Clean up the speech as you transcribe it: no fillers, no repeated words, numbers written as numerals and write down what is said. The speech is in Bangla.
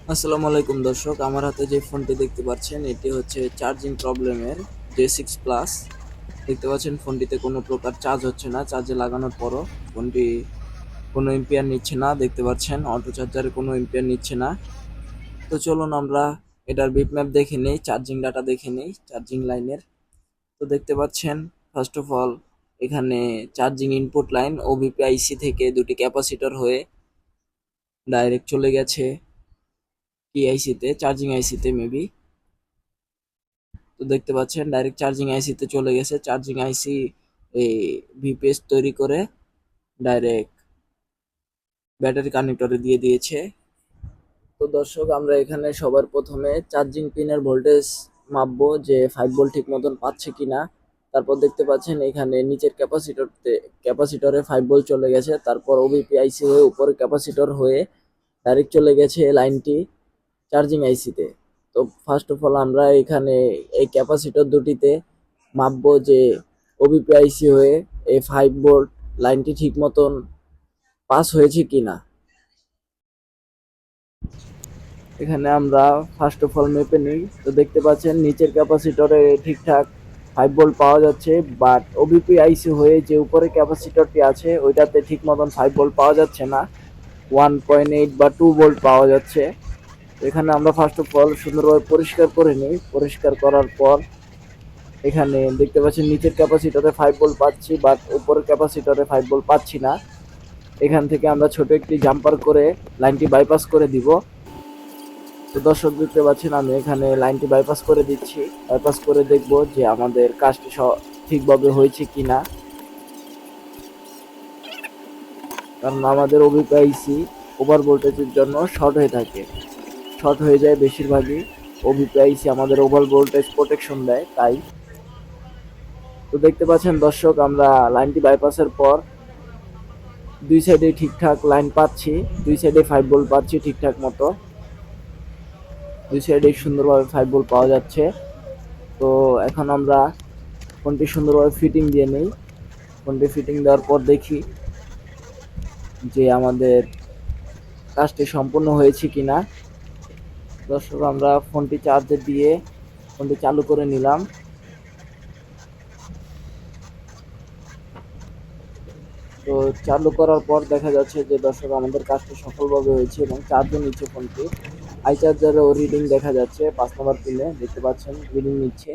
আসসালামু আলাইকুম দর্শক, আমার হাতে যে ফোনটি দেখতে পাচ্ছেন এটি হচ্ছে চার্জিং প্রবলেমের J6 Plus। দেখতে পাচ্ছেন ফোনটিতে কোনো প্রকার চার্জ হচ্ছে না, চার্জে লাগানোর পরও ফোনটি কোনো এম্পিয়ার নিচ্ছে না। দেখতে পাচ্ছেন অটো চার্জারে কোনো এম্পিয়ার নিচ্ছে না। তো চলুন আমরা এটার বিটম্যাপ দেখে নেই, চার্জিং ডাটা দেখে নেই চার্জিং লাইনের। তো দেখতে পাচ্ছেন ফার্স্ট অফ অল এখানে চার্জিং ইনপুট লাইন ওবিপি আইসি থেকে দুটি ক্যাপাসিটর হয়ে ডাইরেক্ট চলে গেছে কি আইসিতে, চার্জিং আইসিতে মেবি। তো দেখতে পাচ্ছেন ডাইরেক্ট চার্জিং আইসিতে চলে গেছে। চার্জিং আইসি এই ভিপিএস তৈরি করে ডাইরেক্ট ব্যাটারি কানেক্টরে দিয়ে দিয়েছে। তো দর্শক, আমরা এখানে সবার প্রথমে চার্জিং পিনের ভোল্টেজ মাপবো যে 5 ভোল্ট ঠিক মতন পাচ্ছে কিনা। তারপর দেখতে পাচ্ছেন এখানে নিচের ক্যাপাসিটরে 5 ভোল্ট চলে গেছে, তারপর ওবিপি আইসি হয়ে উপরে ক্যাপাসিটর হয়ে ডাইরেক্ট চলে গেছে লাইনটি চার্জিং আইসিতে। তো ফার্স্ট অফ অল আমরা এখানে এই ক্যাপাসিটর দুটিতে মাপবো যে ওবিপি আইসি হয়ে এই 5 ভোল্ট লাইনটি ঠিক মতন পাস হয়েছে কিনা। এখানে আমরা ফার্স্ট অফ অল মেপে নিই। তো দেখতে পাচ্ছেন নিচের ক্যাপাসিটরে ঠিকঠাক 5 ভোল্ট পাওয়া যাচ্ছে, বাট ওবিপি আইসি হয়ে যে উপরে ক্যাপাসিটরটি আছে ওইটাতে ঠিক মতন 5 ভোল্ট পাওয়া যাচ্ছে না, 1.8 বা 2 ভোল্ট পাওয়া যাচ্ছে। এখানে আমরা ফার্স্ট অফ অল সুন্দরভাবে পরিষ্কার করে নিই। পরিষ্কার করার পর এখানে দেখতে পাচ্ছেন নিচের ক্যাপাসিটরে 5 ভোল্ট পাচ্ছি, বাট উপরের ক্যাপাসিটরে 5 ভোল্ট পাচ্ছি না। এখান থেকে আমরা ছোট একটি জাম্পার করে লাইনটি বাইপাস করে দিব। তো দর্শক দেখতে পাচ্ছেন আমি এখানে লাইনটি বাইপাস করে দিচ্ছি। বাইপাস করে দেখব যে আমাদের কাজটি ঠিকভাবে হয়েছে কিনা, কারণ আমাদের ওবিপিআইসি ওভার ভোল্টেজের জন্য শর্ট হয়ে থাকে, শর্ট হয়ে যায় বেশিরভাগই। ওবিপিআইসি আমাদের ওভার ভোল্টেজ প্রোটেকশন দেয় তাই। তো দেখতে পাচ্ছেন দর্শক, আমরা লাইনটি বাইপাসের পর দুই সাইডে ঠিকঠাক লাইন পাচ্ছি, দুই সাইডে 5 ভোল্ট পাচ্ছি ঠিকঠাক মতো, দুই সাইডে সুন্দরভাবে 5 ভোল্ট পাওয়া যাচ্ছে। তো এখন আমরা ফোনটি সুন্দরভাবে ফিটিং দিয়ে নেই। ফোনটি ফিটিং দেওয়ার পর দেখি যে আমাদের কাজটি সম্পূর্ণ হয়েছে কিনা। দর্শক, আমরা ফোনটি চার্জে দিয়ে ফোনটি চালু করে নিলাম। তো চালু করার পর দেখা যাচ্ছে যে দর্শক আমাদের কাজটি সফলভাবে হয়েছে এবং চার্জও নিচ্ছে ফোনটি। আই চার্জারও রিডিং দেখা যাচ্ছে, 5 নম্বর পিনে দেখতে পাচ্ছেন রিডিং নিচ্ছে।